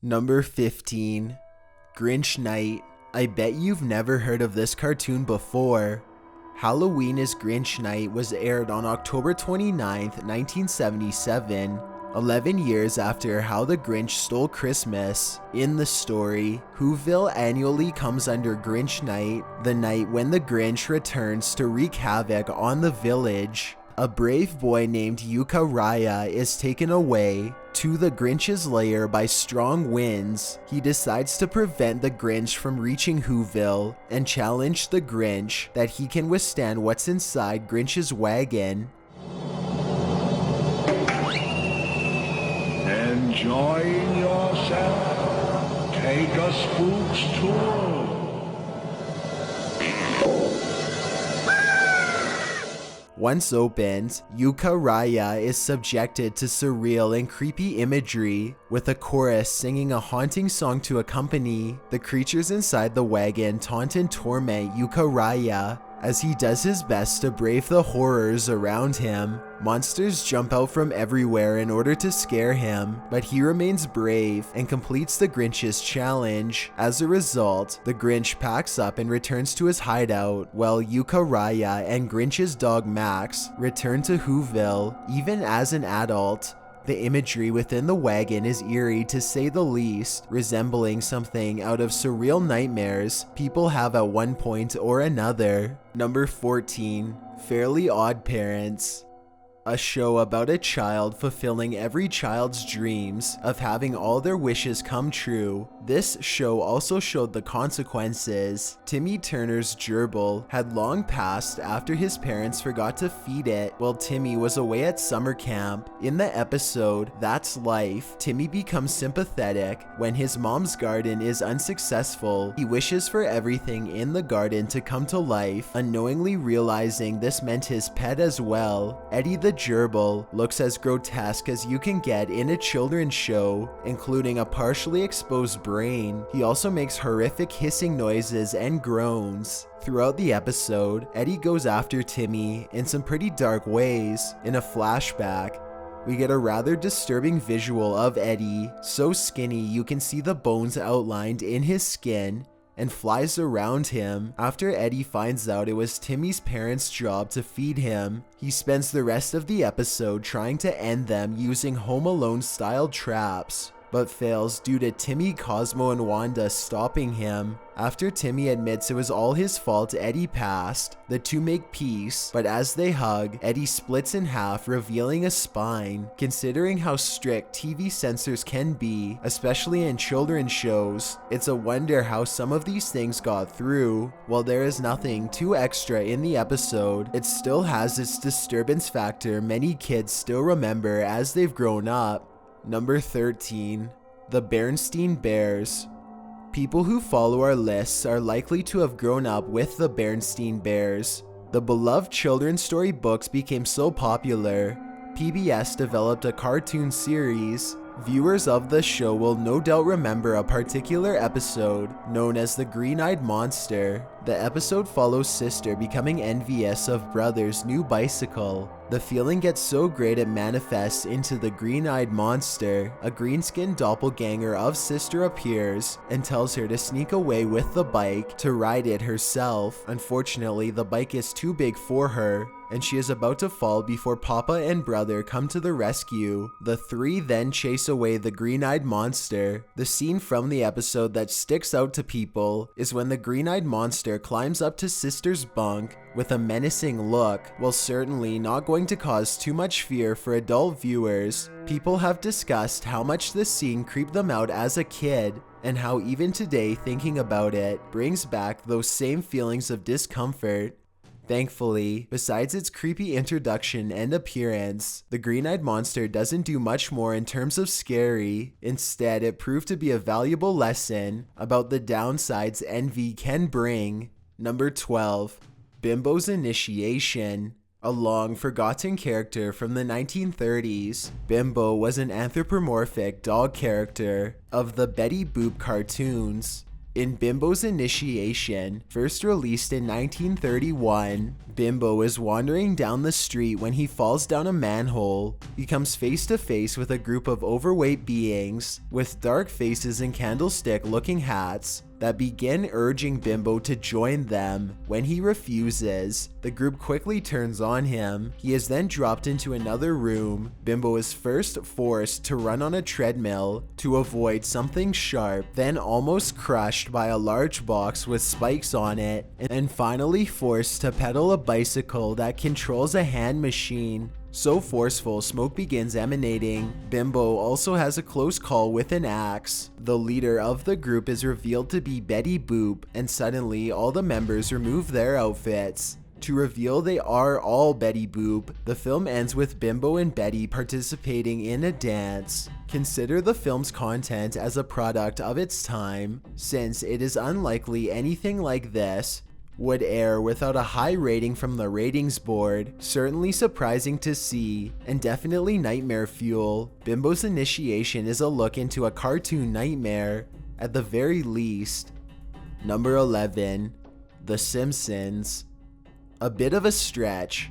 Number 15. Grinch Night. I bet you've never heard of this cartoon before. Halloween is Grinch Night was aired on October 29th, 1977, 11 years after How the Grinch Stole Christmas. In the story, Whoville annually comes under Grinch Night, the night when the Grinch returns to wreak havoc on the village. A brave boy named Raya is taken away to the Grinch's lair by strong winds. He decides to prevent the Grinch from reaching Whoville and challenge the Grinch that he can withstand what's inside Grinch's wagon. Enjoying yourself? Take a spook's tour. Once opened, Raya is subjected to surreal and creepy imagery, with a chorus singing a haunting song to accompany. The creatures inside the wagon taunt and torment Raya as he does his best to brave the horrors around him. Monsters jump out from everywhere in order to scare him, but he remains brave and completes the Grinch's challenge. As a result, the Grinch packs up and returns to his hideout, while Raya and Grinch's dog Max return to Whoville. Even as an adult, the imagery within the wagon is eerie to say the least, resembling something out of surreal nightmares people have at one point or another. Number 14. Fairly Oddparents. A show about a child fulfilling every child's dreams of having all their wishes come true. This show also showed the consequences. Timmy Turner's gerbil had long passed after his parents forgot to feed it while Timmy was away at summer camp. In the episode That's Life, Timmy becomes sympathetic when his mom's garden is unsuccessful. He wishes for everything in the garden to come to life, unknowingly realizing this meant his pet as well. Eddie the gerbil looks as grotesque as you can get in a children's show, including a partially exposed brain. He also makes horrific hissing noises and groans. Throughout the episode, Eddie goes after Timmy in some pretty dark ways. In a flashback, we get a rather disturbing visual of Eddie, so skinny you can see the bones outlined in his skin, and flies around him. After Eddie finds out it was Timmy's parents' job to feed him, he spends the rest of the episode trying to end them using Home Alone style traps, but fails due to Timmy, Cosmo, and Wanda stopping him. After Timmy admits it was all his fault Eddie passed, the two make peace, but as they hug, Eddie splits in half, revealing a spine. Considering how strict TV censors can be, especially in children's shows, it's a wonder how some of these things got through. While there is nothing too extra in the episode, it still has its disturbance factor many kids still remember as they've grown up. Number 13. The Berenstein Bears. People who follow our lists are likely to have grown up with the Berenstein Bears. The beloved children's story books became so popular, PBS developed a cartoon series. Viewers of the show will no doubt remember a particular episode known as the Green-Eyed Monster. The episode follows sister becoming envious of brother's new bicycle. The feeling gets so great it manifests into the Green-Eyed Monster. A green-skinned doppelganger of sister appears and tells her to sneak away with the bike to ride it herself. Unfortunately, the bike is too big for her, and she is about to fall before Papa and brother come to the rescue. The three then chase away the Green-Eyed Monster. The scene from the episode that sticks out to people is when the Green-Eyed Monster climbs up to sister's bunk with a menacing look. While certainly not going to cause too much fear for adult viewers, people have discussed how much this scene creeped them out as a kid, and how even today thinking about it brings back those same feelings of discomfort. Thankfully, besides its creepy introduction and appearance, the Green-Eyed Monster doesn't do much more in terms of scary. Instead, it proved to be a valuable lesson about the downsides envy can bring. Number 12. Bimbo's Initiation. A long-forgotten character from the 1930s, Bimbo was an anthropomorphic dog character of the Betty Boop cartoons. In Bimbo's Initiation, first released in 1931, Bimbo is wandering down the street when he falls down a manhole. He comes face to face with a group of overweight beings with dark faces and candlestick-looking hats that begin urging Bimbo to join them. When he refuses, the group quickly turns on him. He is then dropped into another room. Bimbo is first forced to run on a treadmill to avoid something sharp, then almost crushed by a large box with spikes on it, and finally forced to pedal a bicycle that controls a hand machine. So forceful, smoke begins emanating. Bimbo also has a close call with an axe. The leader of the group is revealed to be Betty Boop, and suddenly all the members remove their outfits to reveal they are all Betty Boop. The film ends with Bimbo and Betty participating in a dance. Consider the film's content as a product of its time, since it is unlikely anything like this would air without a high rating from the ratings board. Certainly surprising to see, and definitely nightmare fuel. Bimbo's Initiation is a look into a cartoon nightmare, at the very least. Number 11. The Simpsons. A bit of a stretch,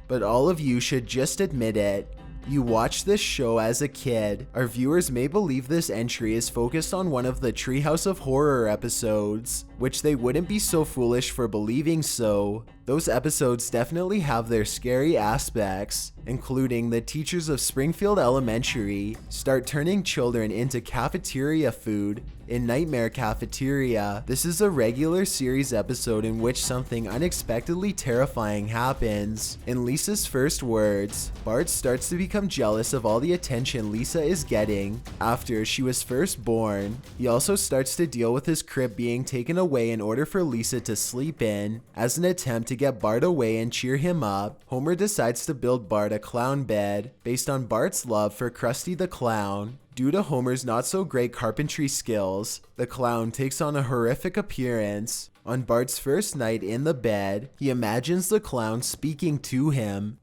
but all of you should just admit it. You watched this show as a kid. Our viewers may believe this entry is focused on one of the Treehouse of Horror episodes, which they wouldn't be so foolish for believing so. Those episodes definitely have their scary aspects, including the teachers of Springfield Elementary start turning children into cafeteria food in Nightmare Cafeteria. This is a regular series episode in which something unexpectedly terrifying happens. In Lisa's first words, Bart starts to become jealous of all the attention Lisa is getting after she was first born. He also starts to deal with his crib being taken away in order for Lisa to sleep in. As an attempt to get Bart away and cheer him up, Homer decides to build Bart a clown bed based on Bart's love for Krusty the Clown. Due to Homer's not so great carpentry skills, the clown takes on a horrific appearance. On Bart's first night in the bed, he imagines the clown speaking to him.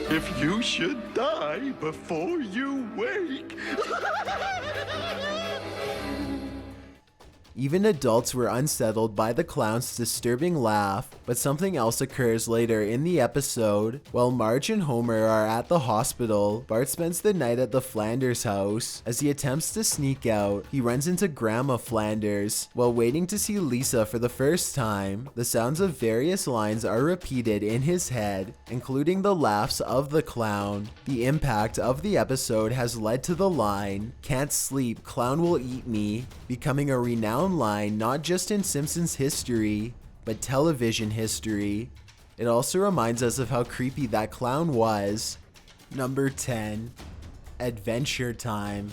If you should die before you wake. Even adults were unsettled by the clown's disturbing laugh, but something else occurs later in the episode. While Marge and Homer are at the hospital, Bart spends the night at the Flanders house. As he attempts to sneak out, he runs into Grandma Flanders. While waiting to see Lisa for the first time, the sounds of various lines are repeated in his head, including the laughs of the clown. The impact of the episode has led to the line, "Can't sleep, clown will eat me," becoming a renowned line not just in Simpsons history, but television history. It also reminds us of how creepy that clown was. Number 10. Adventure Time.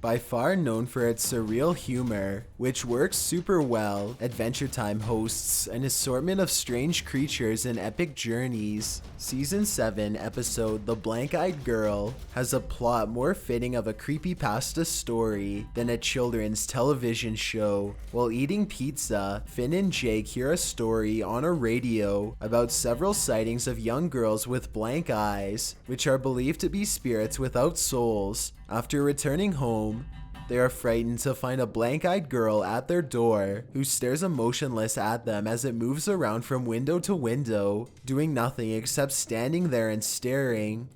By far known for its surreal humor, which works super well, Adventure Time hosts an assortment of strange creatures and epic journeys. Season 7 episode The Blank-Eyed Girl has a plot more fitting of a creepypasta story than a children's television show. While eating pizza, Finn and Jake hear a story on a radio about several sightings of young girls with blank eyes, which are believed to be spirits without souls. After returning home, they are frightened to find a blank-eyed girl at their door who stares emotionless at them as it moves around from window to window, doing nothing except standing there and staring.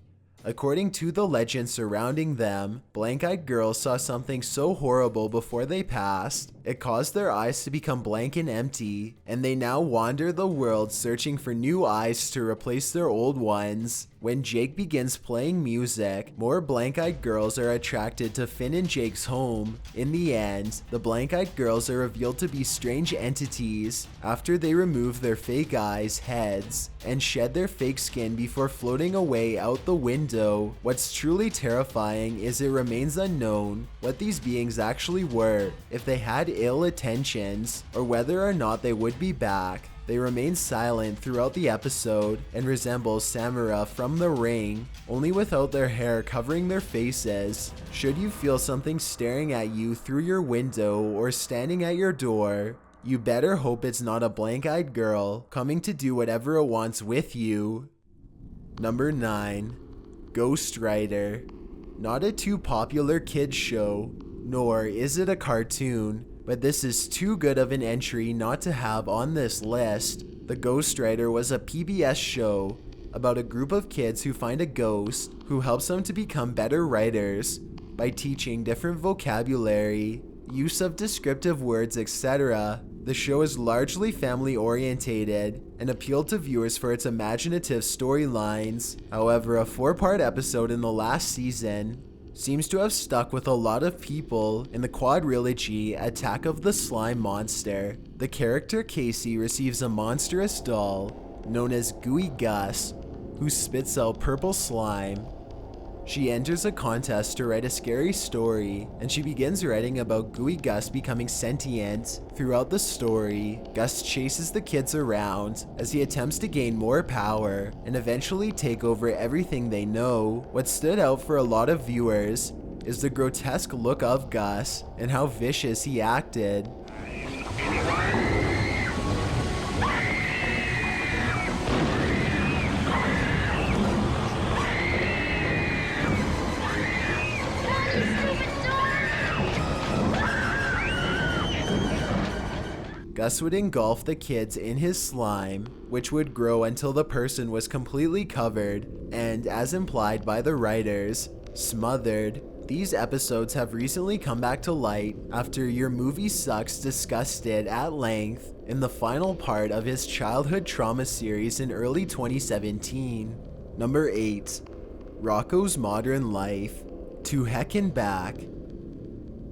According to the legend surrounding them, blank-eyed girls saw something so horrible before they passed, it caused their eyes to become blank and empty, and they now wander the world searching for new eyes to replace their old ones. When Jake begins playing music, more blank-eyed girls are attracted to Finn and Jake's home. In the end, the blank-eyed girls are revealed to be strange entities after they remove their fake eyes, heads, and shed their fake skin before floating away out the window. What's truly terrifying is it remains unknown what these beings actually were, if they had ill intentions, or whether or not they would be back. They remain silent throughout the episode and resemble Samara from The Ring, only without their hair covering their faces. Should you feel something staring at you through your window or standing at your door, you better hope it's not a blank-eyed girl coming to do whatever it wants with you. Number 9. Ghost Rider. Not a too popular kids show, nor is it a cartoon, but this is too good of an entry not to have on this list. The Ghost Writer was a PBS show about a group of kids who find a ghost who helps them to become better writers by teaching different vocabulary, use of descriptive words, etc. The show is largely family orientated and appealed to viewers for its imaginative storylines. However, a 4-part episode in the last season seems to have stuck with a lot of people in the quadrilogy Attack of the Slime Monster. The character Casey receives a monstrous doll known as Gooey Gus, who spits out purple slime. She enters a contest to write a scary story, and she begins writing about Gooey Gus becoming sentient. Throughout the story, Gus chases the kids around as he attempts to gain more power and eventually take over everything they know. What stood out for a lot of viewers is the grotesque look of Gus and how vicious he acted. Gus would engulf the kids in his slime, which would grow until the person was completely covered and, as implied by the writers, smothered. These episodes have recently come back to light after Your Movie Sucks discussed it at length in the final part of his childhood trauma series in early 2017. Number 8. Rocko's Modern Life. To Heck and Back.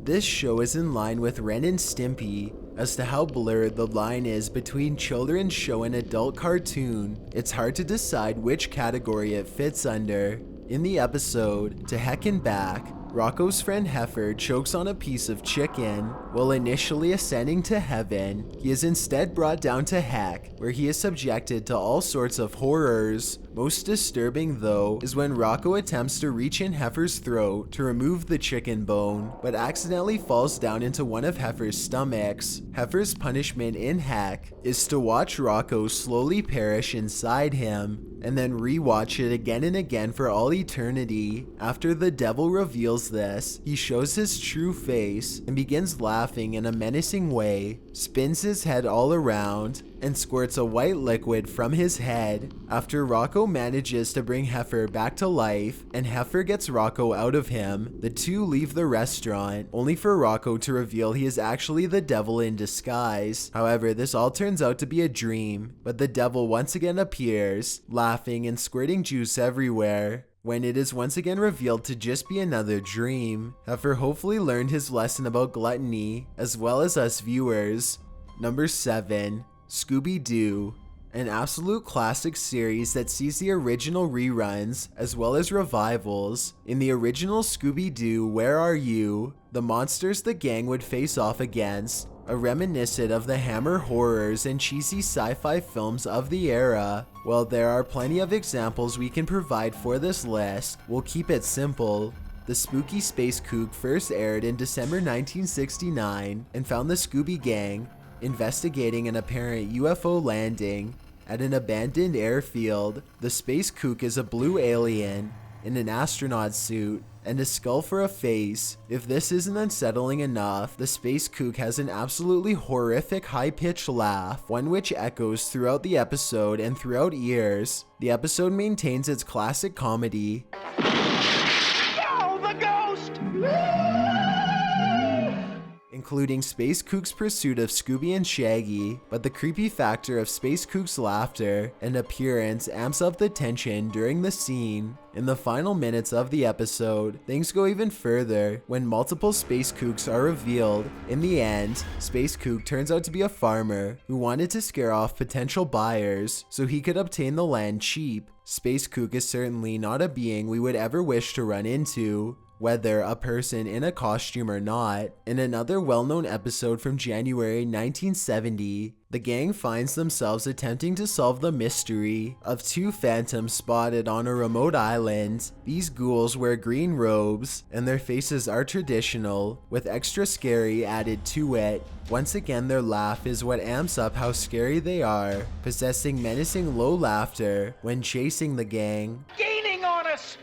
This show is in line with Ren and Stimpy as to how blurred the line is between children's show and adult cartoon. It's hard to decide which category it fits under. In the episode, To Heck and Back, Rocko's friend Heifer chokes on a piece of chicken. While initially ascending to heaven, he is instead brought down to heck, where he is subjected to all sorts of horrors. Most disturbing though is when Rocko attempts to reach in Heifer's throat to remove the chicken bone, but accidentally falls down into one of Heifer's stomachs. Heifer's punishment in heck is to watch Rocko slowly perish inside him, and then re-watch it again and again for all eternity. After the devil reveals this, he shows his true face and begins laughing in a menacing way, spins his head all around, and squirts a white liquid from his head. After Rocko manages to bring Heifer back to life and Heifer gets Rocko out of him, the two leave the restaurant, only for Rocko to reveal he is actually the devil in disguise. However, this all turns out to be a dream, but the devil once again appears, laughing and squirting juice everywhere, when it is once again revealed to just be another dream. Heifer hopefully learned his lesson about gluttony, as well as us viewers. Number 7. Scooby-Doo. An absolute classic series that sees the original reruns as well as revivals. In the original Scooby-Doo Where Are You?, the monsters the gang would face off against are reminiscent of the Hammer horrors and cheesy sci-fi films of the era. While there are plenty of examples we can provide for this list, we'll keep it simple. The spooky space Coupe first aired in December 1969 and found the Scooby Gang investigating an apparent UFO landing at an abandoned airfield. The space kook is a blue alien in an astronaut suit and a skull for a face. If this isn't unsettling enough, the space kook has an absolutely horrific high-pitched laugh, one which echoes throughout the episode and throughout years. The episode maintains its classic comedy, Oh, the ghost! including Space Kook's pursuit of Scooby and Shaggy, but the creepy factor of Space Kook's laughter and appearance amps up the tension during the scene. In the final minutes of the episode, things go even further when multiple Space Kooks are revealed. In the end, Space Kook turns out to be a farmer who wanted to scare off potential buyers so he could obtain the land cheap. Space Kook is certainly not a being we would ever wish to run into, whether a person in a costume or not. In another well-known episode from January 1970, the gang finds themselves attempting to solve the mystery of two phantoms spotted on a remote island. These ghouls wear green robes, and their faces are traditional, with extra scary added to it. Once again, their laugh is what amps up how scary they are, possessing menacing low laughter when chasing the gang. Gaining on us!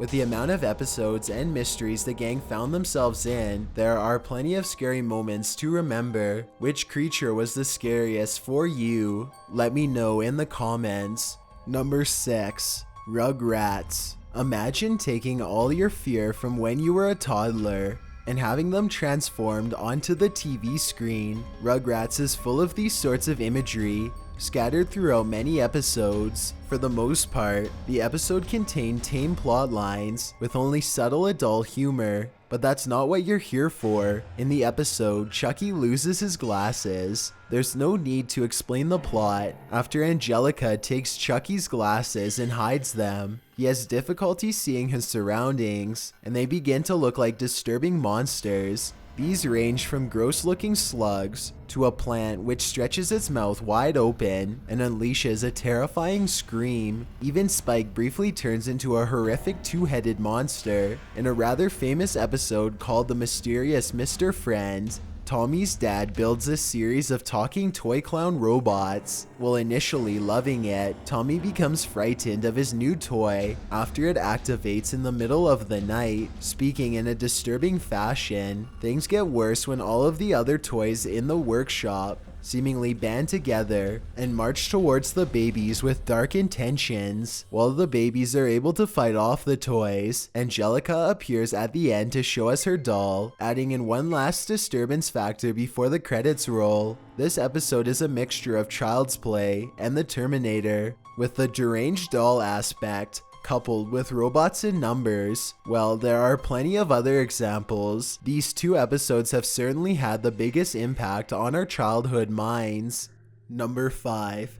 With the amount of episodes and mysteries the gang found themselves in, there are plenty of scary moments to remember. Which creature was the scariest for you? Let me know in the comments. Number 6. Rugrats. Imagine taking all your fear from when you were a toddler and having them transformed onto the TV screen. Rugrats is full of these sorts of imagery, scattered throughout many episodes. For the most part, the episode contained tame plot lines with only subtle adult humor, but that's not what you're here for. In the episode, Chucky loses his glasses. There's no need to explain the plot. After Angelica takes Chucky's glasses and hides them, he has difficulty seeing his surroundings, and they begin to look like disturbing monsters. These range from gross-looking slugs to a plant which stretches its mouth wide open and unleashes a terrifying scream. Even Spike briefly turns into a horrific two-headed monster. In a rather famous episode called The Mysterious Mr. Friend, Tommy's dad builds a series of talking toy clown robots. While initially loving it, Tommy becomes frightened of his new toy after it activates in the middle of the night, speaking in a disturbing fashion. Things get worse when all of the other toys in the workshop seemingly band together and march towards the babies with dark intentions. While the babies are able to fight off the toys, Angelica appears at the end to show us her doll, adding in one last disturbance factor before the credits roll. This episode is a mixture of Child's Play and The Terminator, with the deranged doll aspect coupled with robots in numbers. Well, there are plenty of other examples. These two episodes have certainly had the biggest impact on our childhood minds. Number 5.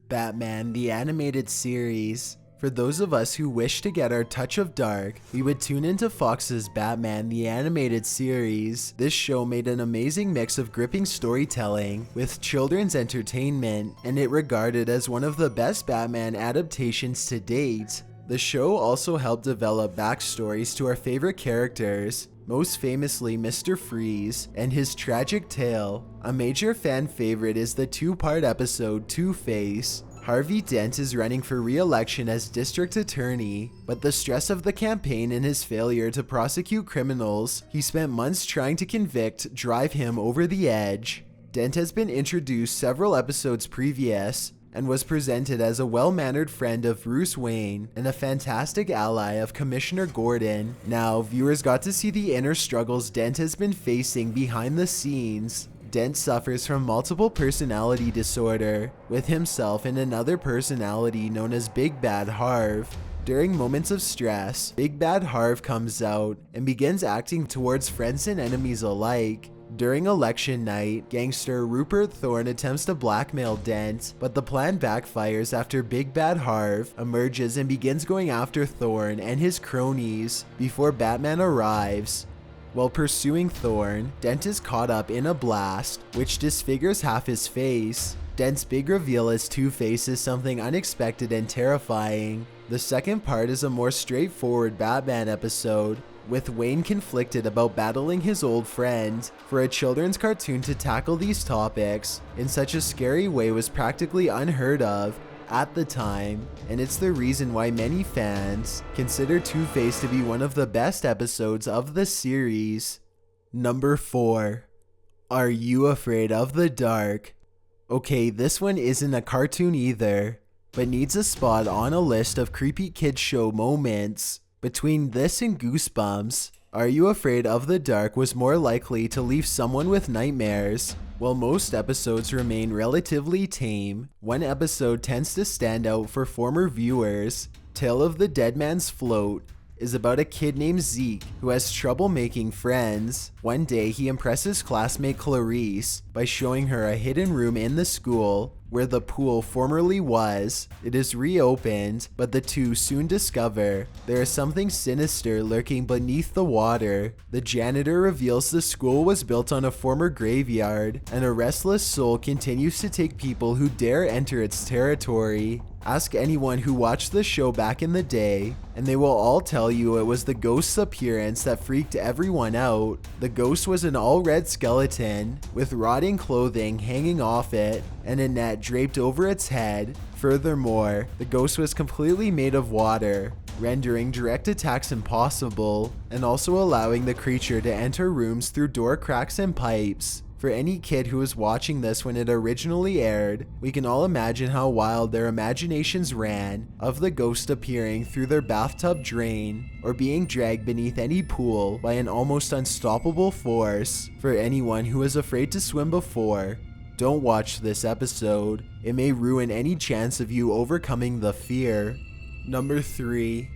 Batman the Animated Series. For those of us who wish to get our touch of dark, we would tune into Fox's Batman the Animated Series. This show made an amazing mix of gripping storytelling with children's entertainment, and it regarded as one of the best Batman adaptations to date. The show also helped develop backstories to our favorite characters, most famously Mr. Freeze and his tragic tale. A major fan favorite is the two-part episode Two-Face. Harvey Dent is running for re-election as district attorney, but the stress of the campaign and his failure to prosecute criminals he spent months trying to convict drive him over the edge. Dent has been introduced several episodes previous and was presented as a well-mannered friend of Bruce Wayne and a fantastic ally of Commissioner Gordon. Now, viewers got to see the inner struggles Dent has been facing behind the scenes. Dent suffers from multiple personality disorder, with himself and another personality known as Big Bad Harv. During moments of stress, Big Bad Harv comes out and begins acting towards friends and enemies alike. During election night, gangster Rupert Thorne attempts to blackmail Dent, but the plan backfires after Big Bad Harv emerges and begins going after Thorne and his cronies before Batman arrives. While pursuing Thorne, Dent is caught up in a blast, which disfigures half his face. Dent's big reveal as Two-Face is something unexpected and terrifying. The second part is a more straightforward Batman episode, with Wayne conflicted about battling his old friend. For a children's cartoon to tackle these topics in such a scary way was practically unheard of at the time, and it's the reason why many fans consider Two-Face to be one of the best episodes of the series. Number 4. Are you afraid of the dark? Okay, this one isn't a cartoon either, but needs a spot on a list of creepy kids show moments. Between this and Goosebumps, Are You Afraid of the Dark was more likely to leave someone with nightmares. While most episodes remain relatively tame, one episode tends to stand out for former viewers. Tale of the Dead Man's Float is about a kid named Zeke who has trouble making friends. One day he impresses classmate Clarice by showing her a hidden room in the school where the pool formerly was. It is reopened, but the two soon discover there is something sinister lurking beneath the water. The janitor reveals the school was built on a former graveyard, and a restless soul continues to take people who dare enter its territory. Ask anyone who watched the show back in the day, and they will all tell you it was the ghost's appearance that freaked everyone out. The ghost was an all-red skeleton with rotting clothing hanging off it and a net draped over its head. Furthermore, the ghost was completely made of water, rendering direct attacks impossible, and also allowing the creature to enter rooms through door cracks and pipes. For any kid who was watching this when it originally aired, we can all imagine how wild their imaginations ran of the ghost appearing through their bathtub drain or being dragged beneath any pool by an almost unstoppable force. For anyone who was afraid to swim before, don't watch this episode. It may ruin any chance of you overcoming the fear. Number 3.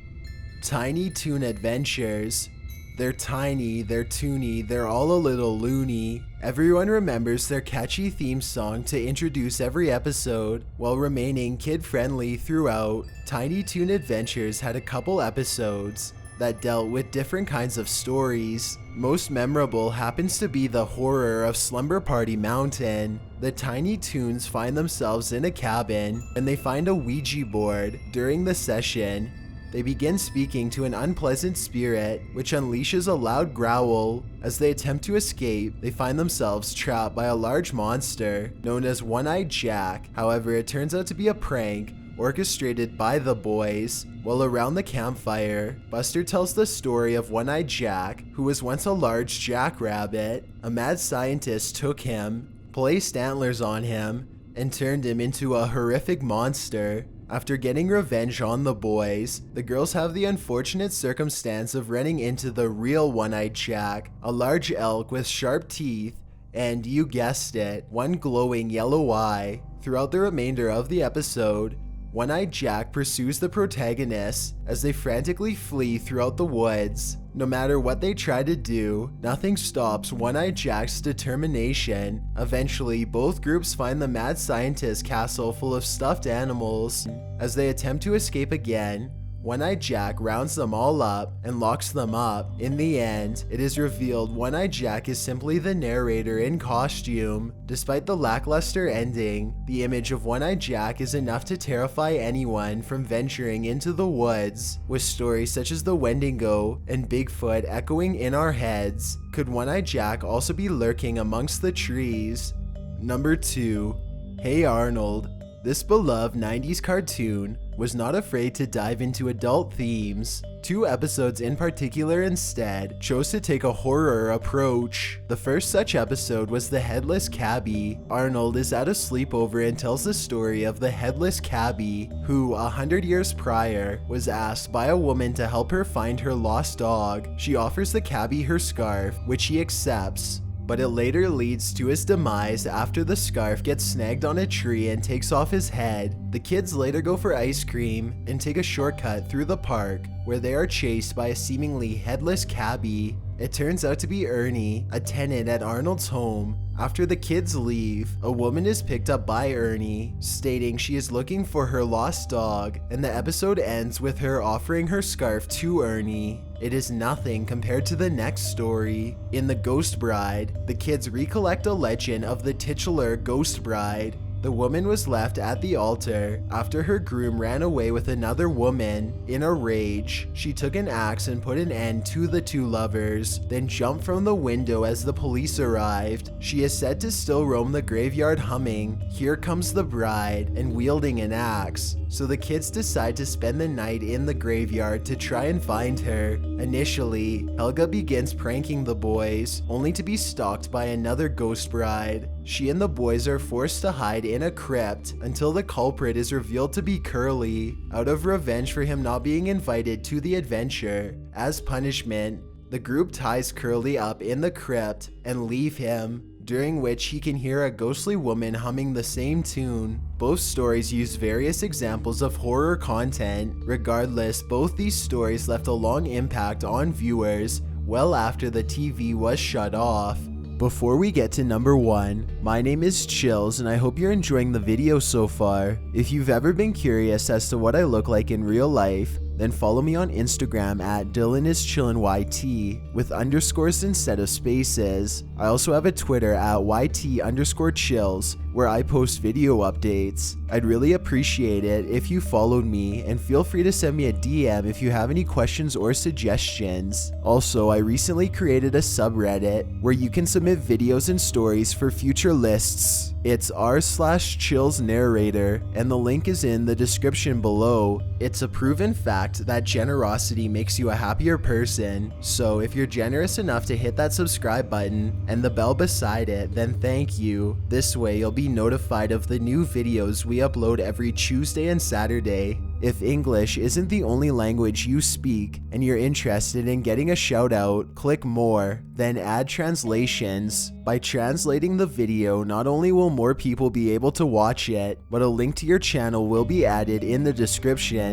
Tiny Toon Adventures. They're tiny, they're toony, they're all a little loony. Everyone remembers their catchy theme song to introduce every episode, while remaining kid-friendly throughout. Tiny Toon Adventures had a couple episodes that dealt with different kinds of stories. Most memorable happens to be the horror of Slumber Party Mountain. The Tiny Toons find themselves in a cabin, and they find a Ouija board. During the session, they begin speaking to an unpleasant spirit, which unleashes a loud growl. As they attempt to escape, they find themselves trapped by a large monster known as One-Eyed Jack. However, it turns out to be a prank orchestrated by the boys. While around the campfire, Buster tells the story of One-Eyed Jack, who was once a large jackrabbit. A mad scientist took him, placed antlers on him, and turned him into a horrific monster. After getting revenge on the boys, the girls have the unfortunate circumstance of running into the real One-Eyed Jack, a large elk with sharp teeth and, you guessed it, one glowing yellow eye. Throughout the remainder of the episode, One-Eyed Jack pursues the protagonists as they frantically flee throughout the woods. No matter what they try to do, nothing stops One-Eyed Jack's determination. Eventually, both groups find the mad scientist castle full of stuffed animals. As they attempt to escape again, One-Eyed Jack rounds them all up and locks them up. In the end, it is revealed One-Eyed Jack is simply the narrator in costume. Despite the lackluster ending, the image of One-Eyed Jack is enough to terrify anyone from venturing into the woods. With stories such as the Wendigo and Bigfoot echoing in our heads, could One-Eyed Jack also be lurking amongst the trees? Number 2. Hey Arnold. This beloved 90s cartoon was not afraid to dive into adult themes. 2 episodes in particular instead chose to take a horror approach. The first such episode was the Headless Cabby. Arnold is at a sleepover and tells the story of the Headless Cabby, who 100 years prior was asked by a woman to help her find her lost dog. She offers the cabby her scarf, which he accepts, but it later leads to his demise after the scarf gets snagged on a tree and takes off his head. The kids later go for ice cream and take a shortcut through the park, where they are chased by a seemingly headless cabby. It turns out to be Ernie, a tenant at Arnold's home. After the kids leave, a woman is picked up by Ernie, stating she is looking for her lost dog, and the episode ends with her offering her scarf to Ernie. It is nothing compared to the next story. In The Ghost Bride, the kids recollect a legend of the titular Ghost Bride. The woman was left at the altar after her groom ran away with another woman. In a rage, she took an axe and put an end to the 2 lovers, then jumped from the window as the police arrived. She is said to still roam the graveyard humming "Here Comes the Bride" and wielding an axe. So the kids decide to spend the night in the graveyard to try and find her. Initially, Helga begins pranking the boys, only to be stalked by another ghost bride. She and the boys are forced to hide in a crypt until the culprit is revealed to be Curly, out of revenge for him not being invited to the adventure. As punishment, the group ties Curly up in the crypt and leave him, during which he can hear a ghostly woman humming the same tune. Both stories use various examples of horror content. Regardless, both these stories left a long impact on viewers well after the TV was shut off. Before we get to number 1, my name is Chills and I hope you're enjoying the video so far. If you've ever been curious as to what I look like in real life, then follow me on Instagram at DylanIsChillinYT with underscores instead of spaces. I also have a Twitter at YT_chills where I post video updates. I'd really appreciate it if you followed me, and feel free to send me a DM if you have any questions or suggestions. Also, I recently created a subreddit where you can submit videos and stories for future lists. It's r/Chills narrator, and the link is in the description below. It's a proven fact that generosity makes you a happier person, so if you're generous enough to hit that subscribe button and the bell beside it, then thank you. This way you'll be notified of the new videos we upload every Tuesday and Saturday. If English isn't the only language you speak and you're interested in getting a shout out, click more, then add translations. By translating the video, not only will more people be able to watch it, but a link to your channel will be added in the description.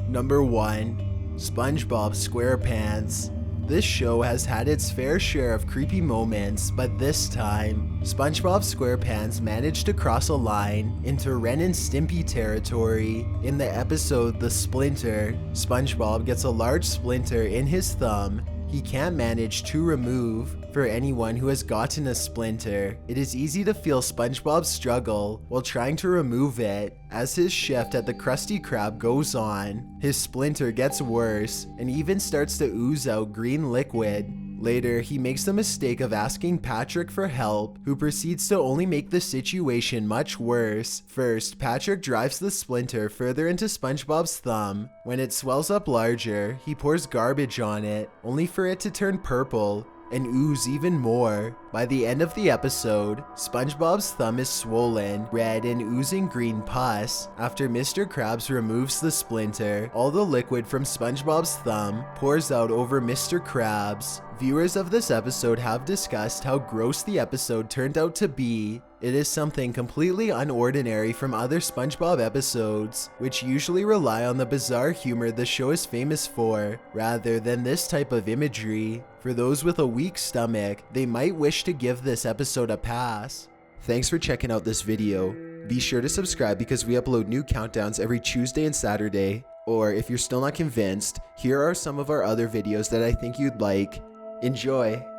Number 1. Spongebob Squarepants. This show has had its fair share of creepy moments, but this time, SpongeBob SquarePants managed to cross a line into Ren and Stimpy territory. In the episode The Splinter, SpongeBob gets a large splinter in his thumb he can't manage to remove. For anyone who has gotten a splinter, it is easy to feel SpongeBob's struggle while trying to remove it. As his shift at the Krusty Krab goes on, his splinter gets worse and even starts to ooze out green liquid. Later, he makes the mistake of asking Patrick for help, who proceeds to only make the situation much worse. First, Patrick drives the splinter further into SpongeBob's thumb. When it swells up larger, he pours garbage on it, only for it to turn purple and ooze even more. By the end of the episode, SpongeBob's thumb is swollen, red, and oozing green pus. After Mr. Krabs removes the splinter, all the liquid from SpongeBob's thumb pours out over Mr. Krabs. Viewers of this episode have discussed how gross the episode turned out to be. It is something completely unordinary from other SpongeBob episodes, which usually rely on the bizarre humor the show is famous for, rather than this type of imagery. For those with a weak stomach, they might wish to give this episode a pass. Thanks for checking out this video. Be sure to subscribe because we upload new countdowns every Tuesday and Saturday. Or if you're still not convinced, here are some of our other videos that I think you'd like. Enjoy!